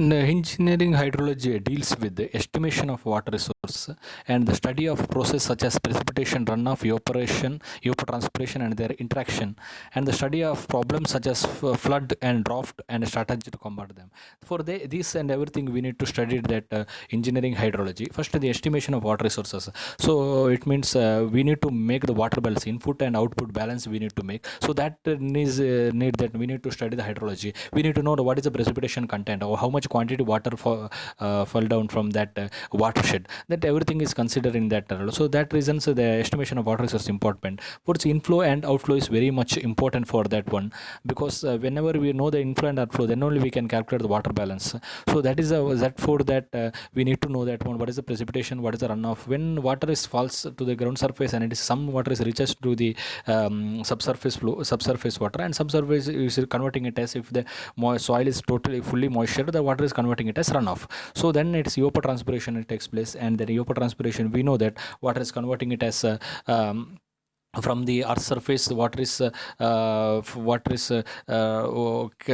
And engineering hydrology deals with the estimation of water resource and the study of process such as precipitation, runoff, evaporation, evapotranspiration, and their interaction, and the study of problems such as flood and drought and strategy to combat them. For this and everything, we need to study that engineering hydrology. First, the estimation of water resources. So it means we need to make the water balance, input and output balance. We need to make. So that needs need that we need to study the hydrology. We need to know what is the precipitation content or how much quantity water fall down from that watershed. That everything is considered in that. So that reasons the estimation of water resource important. For its inflow and outflow is very much important for that one, because whenever we know the inflow and outflow, then only we can calculate the water balance. So that is that for that we need to know that one, what is the precipitation, what is the runoff. When water is falls to the ground surface and it is some water is reaches to the subsurface water, and subsurface is converting it as, if the soil is totally fully moisture, the water is converting it as runoff. So then it's evapotranspiration, it takes place, and then evapotranspiration, we know that water is converting it as from the earth surface, the water is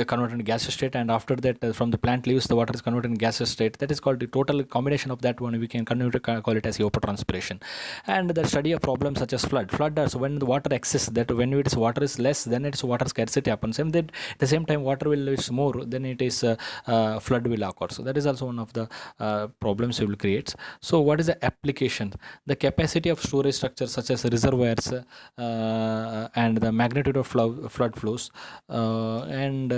converted into gaseous state, and after that from the plant leaves, the water is converted in gaseous state. That is called the total combination of that one, we can call it as evapotranspiration. And the study of problems such as flood also, when the water excess, that when its water is less, then its water scarcity happens, and then at the same time water will is more, then it is flood will occur. So that is also one of the problems it will create. So what is the application? The capacity of storage structures such as reservoirs, and the magnitude of flood flows, and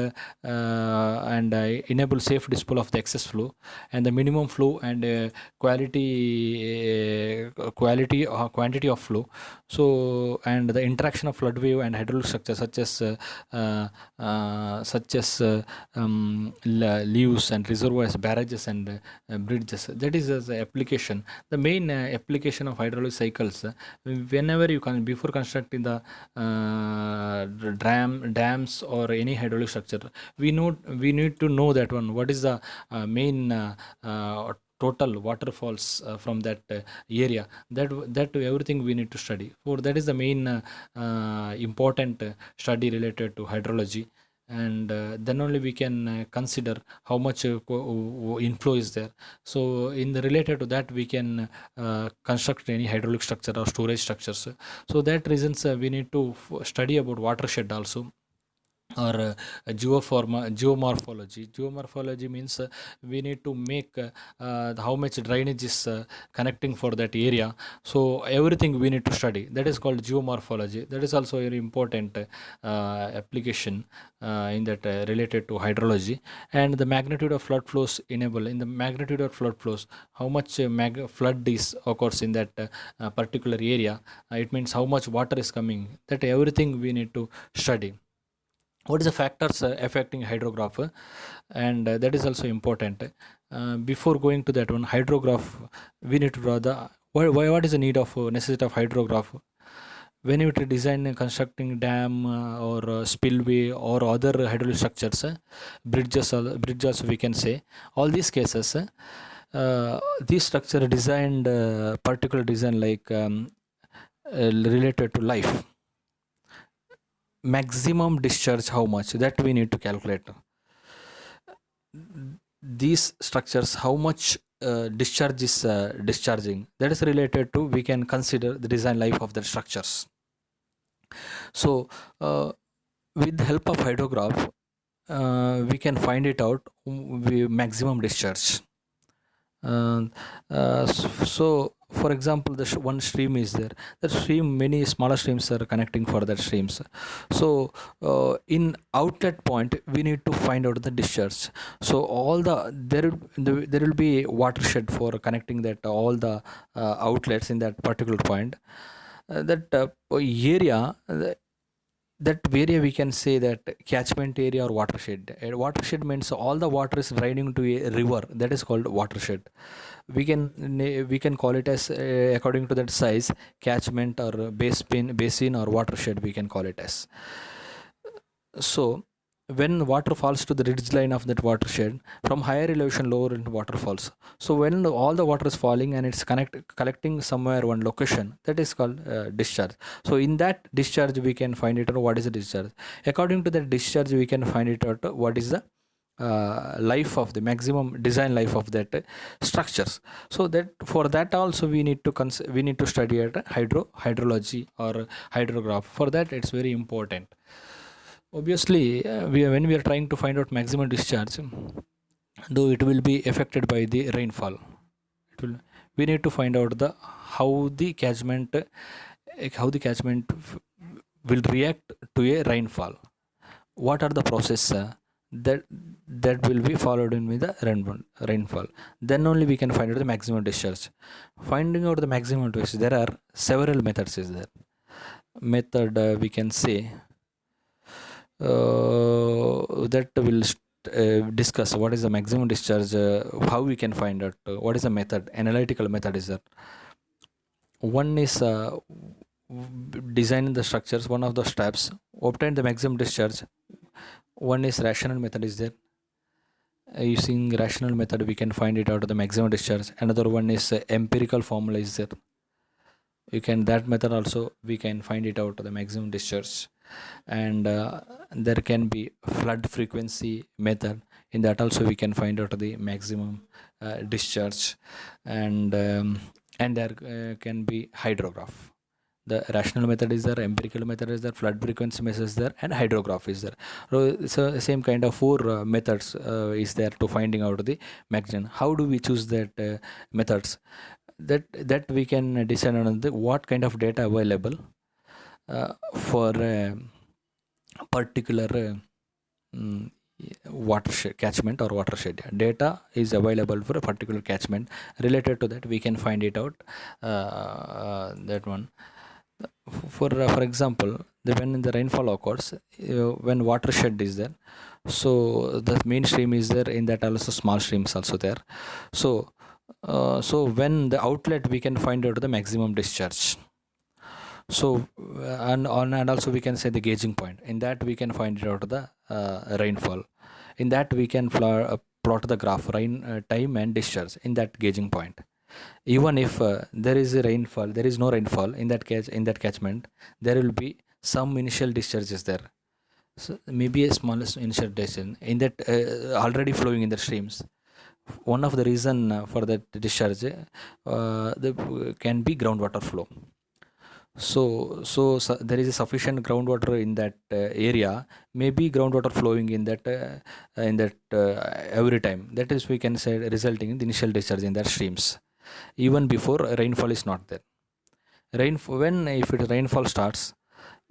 enable safe disposal of the excess flow, and the minimum flow, and quantity of flow. So, and the interaction of flood wave and hydraulic structure such as leaves and reservoirs, barrages, and bridges. That is as a application. The main application of hydraulic cycles, whenever you can, before constructing the dams or any hydraulic structure, we need to know that one, what is the main total waterfalls from that area. That everything we need to study. For that is the main important study related to hydrology, and then only we can consider how much inflow is there. So in the related to that, we can construct any hydraulic structure or storage structures. So that reasons we need to study about watershed also, or geomorphology. Geomorphology means we need to make how much drainage is connecting for that area. So everything we need to study, that is called geomorphology. That is also a very important application in that related to hydrology. And the magnitude of flood flows enable, in the magnitude of flood flows, how much flood is occurs in that particular area. It means how much water is coming, that everything we need to study. What is the factors affecting hydrograph, and that is also important. Before going to that one, hydrograph, we need to draw the what is the need of necessity of hydrograph. When you design and constructing dam or spillway or other hydraulic structures, bridges we can say, all these cases, these structure designed particular design like related to life. Maximum discharge, how much, that we need to calculate. These structures, how much discharge is discharging, that is related to, we can consider the design life of the structures. So with the help of hydrograph, we can find it out, maximum discharge. So for example, the one stream is there, that stream, many smaller streams are connecting for that streams. So in outlet point, we need to find out the discharge. So all there will be watershed for connecting that all the outlets in that particular point. That area, that area we can say that catchment area or watershed. Watershed means all the water is draining to a river, that is called watershed. We can call it as according to that size, catchment or basin or watershed, we can call it as. So when water falls to the ridge line of that watershed, from higher elevation lower into waterfalls. So when all the water is falling and it's collecting somewhere one location, that is called discharge. So in that discharge we can find it out what is the discharge. According to that discharge we can find it out what is the life of the maximum design life of that structures. So that for that also we need to we need to study at hydrology or hydrograph. For that it's very important. Obviously, when we are trying to find out maximum discharge, though it will be affected by the rainfall, it will, we need to find out the how the catchment will react to a rainfall. What are the process that will be followed in with the rainfall? Then only we can find out the maximum discharge. Finding out the maximum discharge, there are several methods. Is there method we can say that will discuss what is the maximum discharge, how we can find out, what is the method, analytical method is there. One is designing the structures, one of the steps, obtain the maximum discharge. One is rational method is there. Using rational method we can find it out of the maximum discharge. Another one is empirical formula is there. You can, that method also we can find it out of the maximum discharge. And there can be flood frequency method. In that also we can find out the maximum discharge. And there can be hydrograph. The rational method is there, empirical method is there, flood frequency method is there, and hydrograph is there. So same kind of four methods is there to finding out the maximum. How do we choose that methods? That we can decide on the what kind of data available for particular watershed catchment or watershed. Data is available for a particular catchment. Related to that we can find it out, that one. For example, when the rainfall occurs, when watershed is there, so the main stream is there, in that also small streams also there. So when the outlet we can find out the maximum discharge. So and also we can say the gauging point. In that we can find it out of the rainfall. In that we can plot the graph rain time and discharge in that gauging point. Even if there is a rainfall, there is no rainfall in that catchment, there will be some initial discharges there. So maybe a smallest initial discharge in that already flowing in the streams. One of the reason for that discharge can be groundwater flow. So there is a sufficient groundwater in that area. Maybe groundwater flowing in that every time. That is, we can say, resulting in the initial discharge in that streams, even before rainfall is not there. If rainfall starts,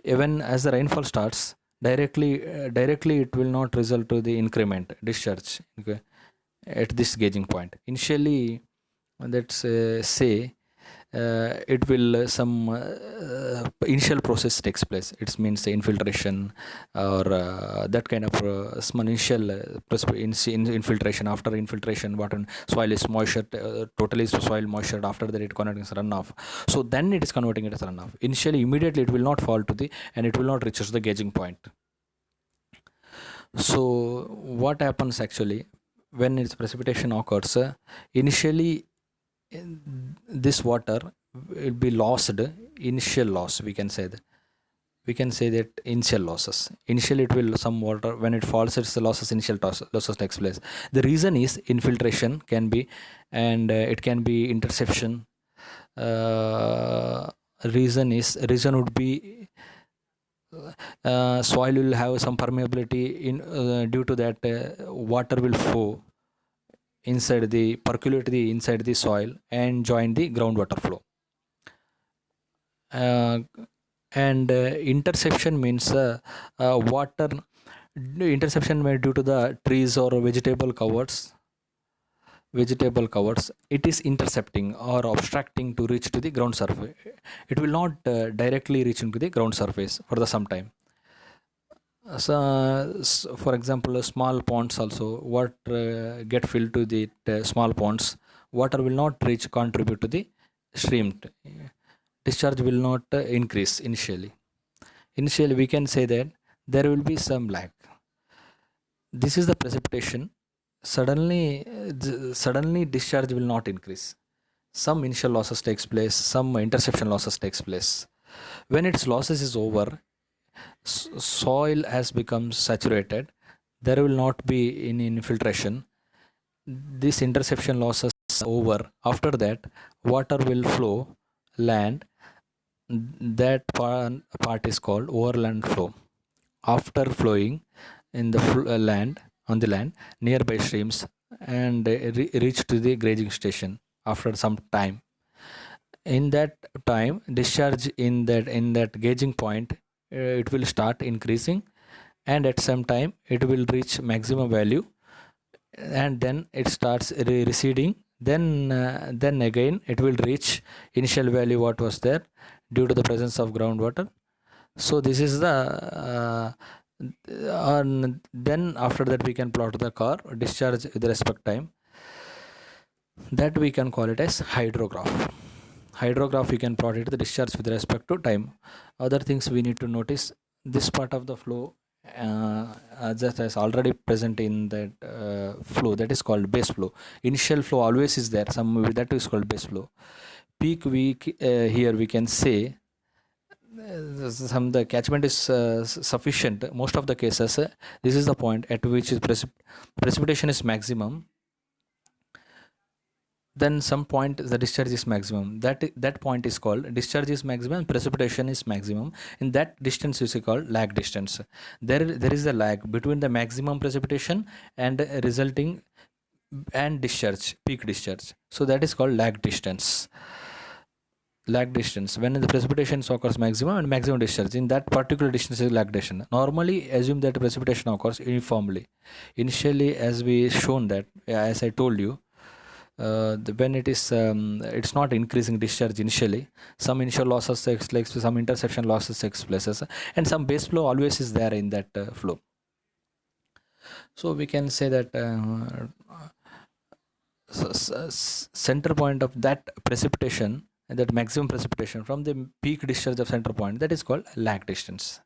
even as the rainfall starts, directly it will not result to the increment discharge, okay, at this gauging point. Initially, let's say it will some initial process takes place. It means infiltration or that kind of small initial infiltration. After infiltration, what soil is moisture, totally soil moisture. After that, it converts runoff. So then it is converting it as runoff. Initially, immediately it will not fall to the, and it will not reach the gauging point. So what happens actually when its precipitation occurs? Initially, this water will be lost. Initial loss, we can say that. Initial losses. Initially, it will some water, when it falls, it's the losses. Initial losses takes place. The reason is infiltration can be, and it can be interception. Reason would be soil will have some permeability in due to that water will flow inside the, percolate the inside the soil and join the groundwater flow. And interception means water interception made due to the trees or vegetable covers. It is intercepting or obstructing to reach to the ground surface. It will not directly reach into the ground surface for the some time. So, for example, small ponds also, what get filled to the small ponds, water will not reach contribute to the stream. Discharge will not increase initially. Initially, we can say that there will be some lag. This is the precipitation. Suddenly discharge will not increase. Some initial losses takes place, some interception losses takes place. When its losses is over, soil has become saturated, there will not be any infiltration. This interception losses over. After that, water will flow land. That part is called overland flow. After flowing in the land on the land nearby streams and reach to the grazing station after some time. In that time, discharge in that gauging point, it will start increasing, and at some time it will reach maximum value, and then it starts receding. Then again it will reach initial value what was there due to the presence of groundwater. So this is the and then after that we can plot the car discharge with respect time. That we can call it as hydrograph. Hydrograph we can plot it the discharge with respect to time. Other things we need to notice, this part of the flow just as already present in that flow, that is called base flow. Initial flow always is there, some that is called base flow. Peak week, here we can say some the catchment is sufficient most of the cases. This is the point at which is precipitation is maximum. Then some point the discharge is maximum. That point is called discharge is maximum, precipitation is maximum. In that distance is called lag distance. There is a lag between the maximum precipitation and resulting and discharge, peak discharge. So that is called lag distance. Lag distance, when the precipitation occurs maximum and maximum discharge, in that particular distance is lag distance. Normally assume that precipitation occurs uniformly. Initially, as we shown that, as I told you, when it is it's not increasing discharge initially, some initial losses takes place, some interception losses takes places, and some base flow always is there in that flow. So we can say that center point of that precipitation, that maximum precipitation from the peak discharge of center point, that is called lag distance.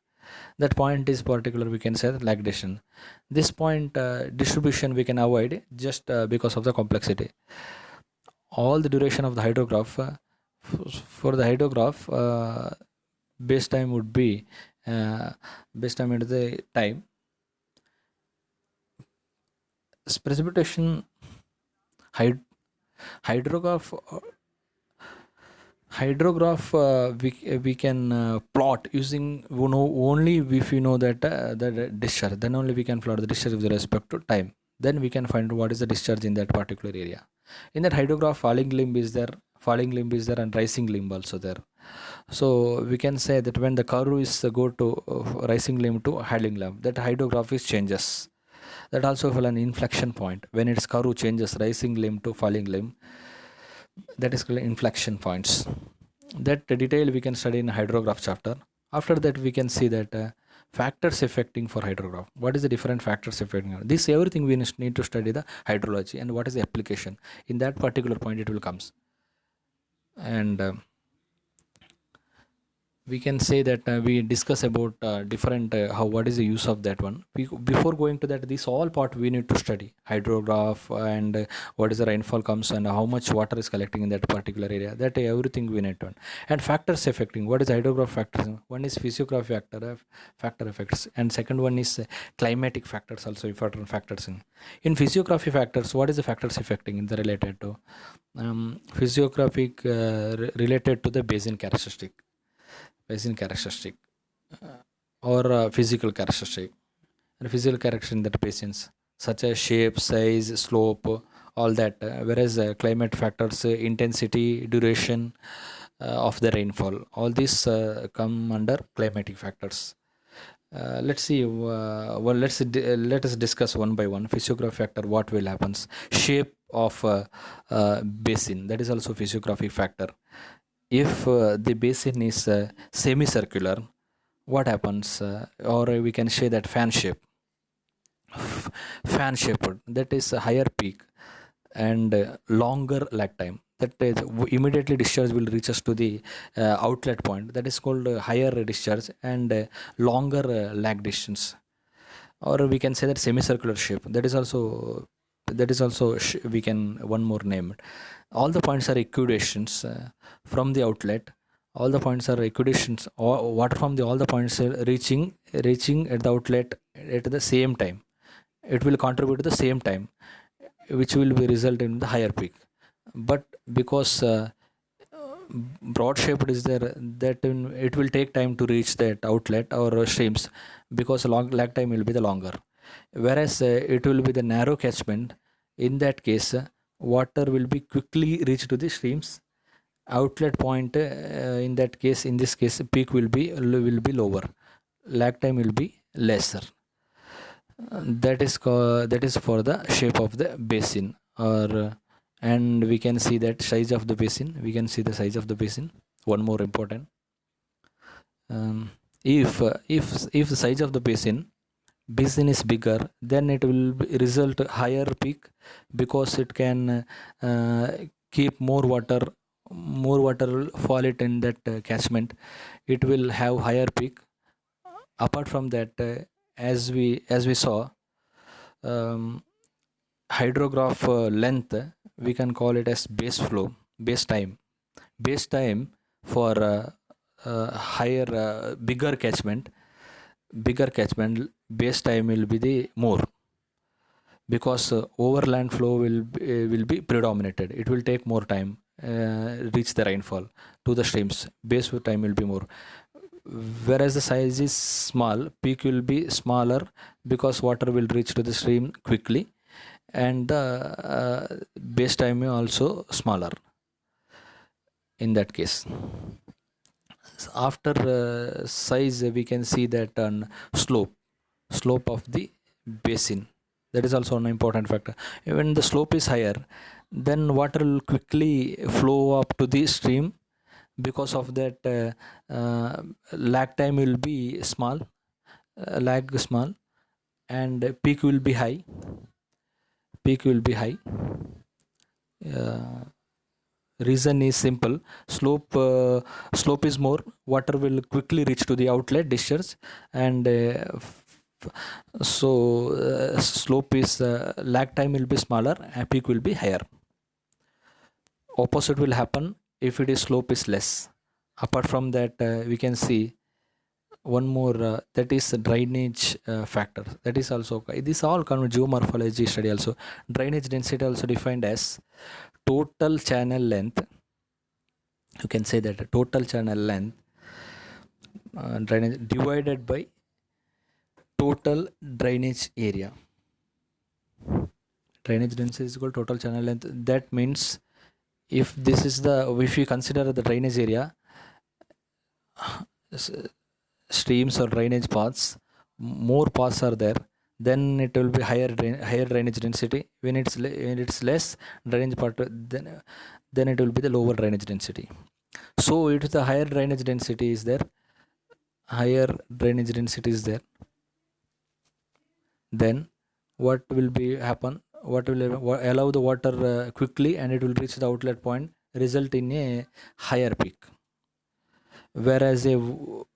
That point is particular, we can say lag distance. This point distribution we can avoid just because of the complexity. All the duration of the hydrograph, for the hydrograph, base time would be base time into the time. Precipitation hydrograph we can plot using only if you know that the discharge, then only we can plot the discharge with respect to time. Then we can find what is the discharge in that particular area. In that hydrograph, falling limb is there, and rising limb also there. So we can say that when the curve is go to rising limb to falling limb, that hydrograph is changes. That also will an inflection point when its curve changes rising limb to falling limb. That is called inflection points. That detail we can study in hydrograph chapter. After that we can see that factors affecting for hydrograph. What is the different factors affecting? This everything we need to study the hydrology and what is the application. In that particular point it will comes. And we can say that we discuss about different how what is the use of that one. Before going to that, this all part we need to study hydrograph and what is the rainfall comes and how much water is collecting in that particular area. That everything we need to. And factors affecting, what is hydrograph factors? One is physiograph factor effects, and second one is climatic factors, also important factors. In physiography factors, what is the factors affecting in the related to physiographic related to the basin characteristic or physical characteristic, and physical characteristic in that basins such as shape, size, slope, all that. Whereas climate factors, intensity, duration of the rainfall, all these come under climatic factors. Let's see. Let us discuss one by one. Physiographic factor. What will happens? Shape of basin. That is also physiographic factor. If the basin is semicircular, what happens? Or we can say that fan shaped. Fan shaped. That is a higher peak and longer lag time. That immediately discharge will reach us to the outlet point. That is called higher discharge and longer lag distance. Or we can say that semicircular shape. That is also we can one more name it. All the points are equidistance from the outlet. All the points are equidistance. Water from all the points are reaching at the outlet at the same time. it will contribute to the same time, which will be result in the higher peak. But because broad shaped is there, it will take time to reach that outlet or streams, because long lag time will be the longer. Whereas it will be the narrow catchment. In that case, water will be quickly reached to the streams outlet point. In that case, in this case, peak will be lower, lag time will be lesser. That is for the shape of the basin, or and we can see that size of the basin. We can see the size of the basin. One more important, if the size of the basin is bigger, then it will result higher peak, because it can keep more water will fall it in that catchment. It will have higher peak. Apart from that, as we saw, um, hydrograph length, we can call it as base flow, base time for higher bigger catchment. Base time will be the more, because overland flow will be predominated. It will take more time reach the rainfall to the streams. Base time will be more. Whereas the size is small, peak will be smaller, because water will reach to the stream quickly, and the base time is also smaller in that case. After size, we can see that on slope of the basin, that is also an important factor. When the slope is higher, then water will quickly flow up to the stream. Because of that, lag time will be small, lag small, and peak will be high. uh, Reason is simple. Slope is more, water will quickly reach to the outlet discharge, and so slope is lag time will be smaller and peak will be higher. Opposite will happen if it is slope is less. Apart from that, we can see one more, that is drainage factor. That is also, this all kind of geomorphology study also. Drainage density also defined as total channel length. You can say that total channel length, drainage divided by total drainage area. Drainage density is equal to total channel length. That means, if we consider the drainage area, streams or drainage paths, more paths are there, then it will be higher drainage density. When it's less drainage part, then it will be the lower drainage density. So if the higher drainage density is there, then what will be happen? What will allow the water quickly, and it will reach the outlet point, result in a higher peak. Whereas a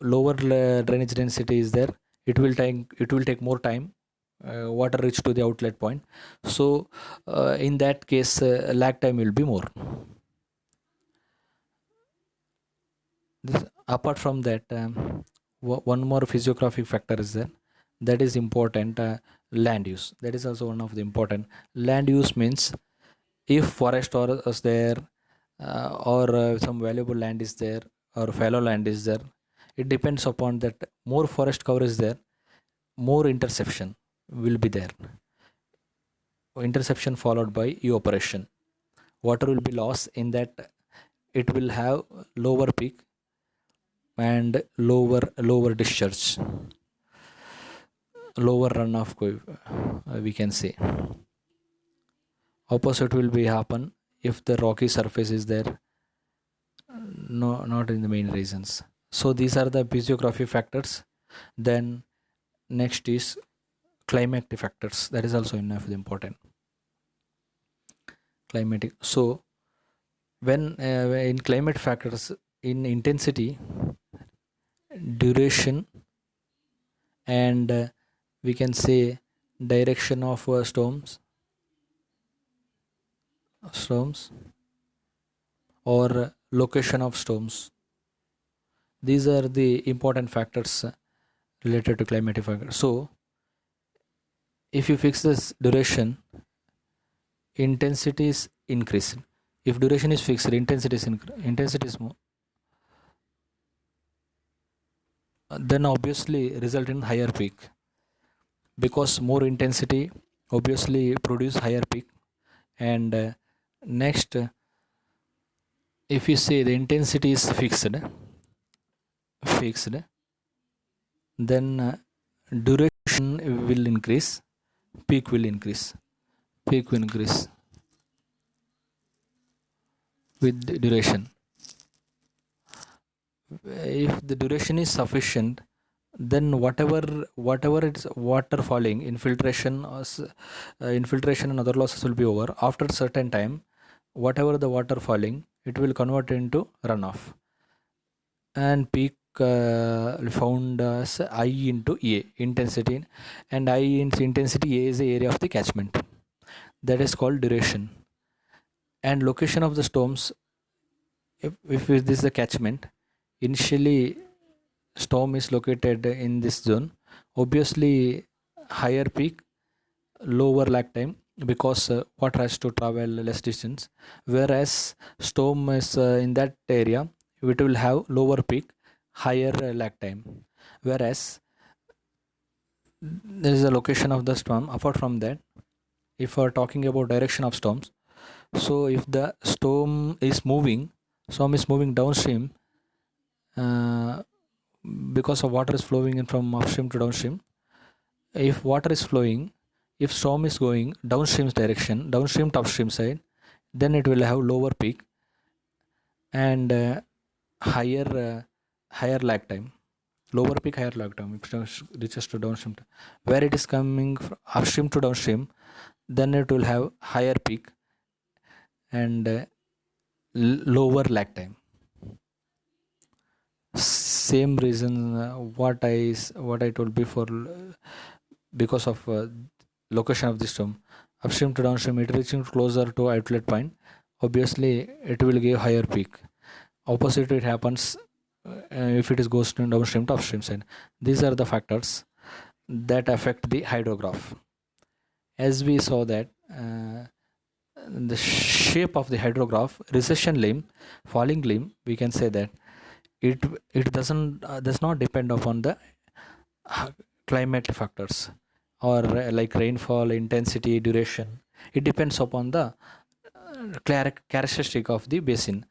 lower drainage density is there, it will take more time, water reach to the outlet point. So in that case, lag time will be more. Apart from that, one more physiographic factor is there, that is important. Land use, that is also one of the important. Land use means, if forest or is there, or some valuable land is there, or fallow land is there, it depends upon that. More forest cover is there, more interception will be there. Interception followed by evaporation, water will be lost. In that, it will have lower peak and lower discharge, lower runoff, we can say. Opposite will be happen if the rocky surface is there. No, not in the main reasons. So these are the physiography factors. Then next is climatic factors. That is also enough important. Climatic. So when in climate factors, in intensity, duration, and we can say direction of storms, or location of storms. These are the important factors related to climatic factors. So If you fix this duration, intensity is increased. If duration is fixed, intensity is more, then obviously result in higher peak, because more intensity obviously produce higher peak. And next, if you say the intensity is fixed, then duration will increase, peak will increase, peak will increase with the duration. If the duration is sufficient, then whatever it's water falling, infiltration and other losses will be over. After certain time, whatever the water falling, it will convert into runoff, and peak found as I into A intensity, and I into intensity A is the area of the catchment, that is called duration. And location of the storms, if this is the catchment, initially storm is located in this zone, obviously higher peak, lower lag time, because water has to travel less distance, whereas storm is in that area, it will have lower peak, higher lag time. Whereas there is a location of the storm. Apart from that, if we are talking about direction of storms, so if the storm is moving downstream, uh, because of water is flowing in from upstream to downstream. If water is flowing, if storm is going downstream direction, downstream to upstream side, then it will have lower peak and higher higher lag time. Lower peak, higher lag time. If it reaches to downstream, where it is coming from upstream to downstream, then it will have higher peak and lower lag time. Same reason what I told before, because of location of the storm, upstream to downstream, it reaching closer to outlet point, obviously it will give higher peak. Opposite it happens if it is goes to downstream to upstream side. These are the factors that affect the hydrograph. As we saw that the shape of the hydrograph, recession limb, falling limb, we can say that it does not depend upon the climate factors, or like rainfall intensity, duration. It depends upon the characteristic of the basin,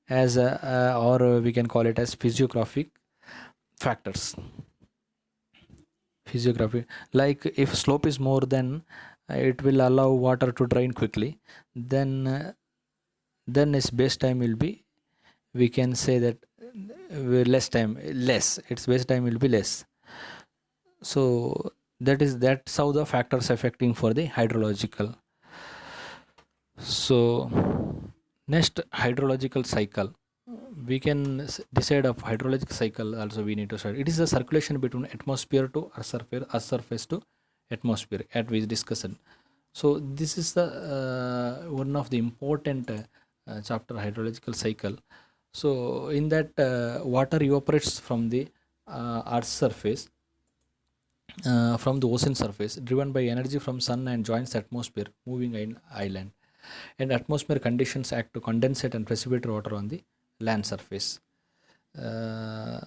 as or we can call it as physiographic factors. Physiography, like if slope is more, then it will allow water to drain quickly, then its base time will be, we can say that its base time will be less. So that's how the factors affecting for the hydrological. So next, hydrological cycle, we can decide of hydrological cycle also we need to start. It is the circulation between atmosphere to earth surface to atmosphere, at we discussed. So this is the one of the important chapter, hydrological cycle. So in that, water evaporates from the earth's surface, from the ocean surface, driven by energy from sun, and joins the atmosphere, moving in island. And atmosphere conditions act to condensate and precipitate water on the land surface. Uh,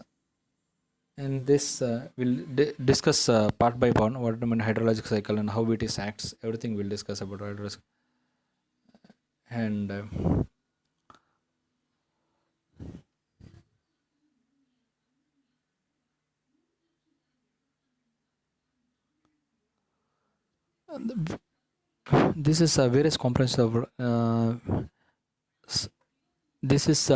and this will discuss part by part what I mean hydrologic cycle and how it is acts. Everything we'll discuss about hydrologic. And this is a various components of this is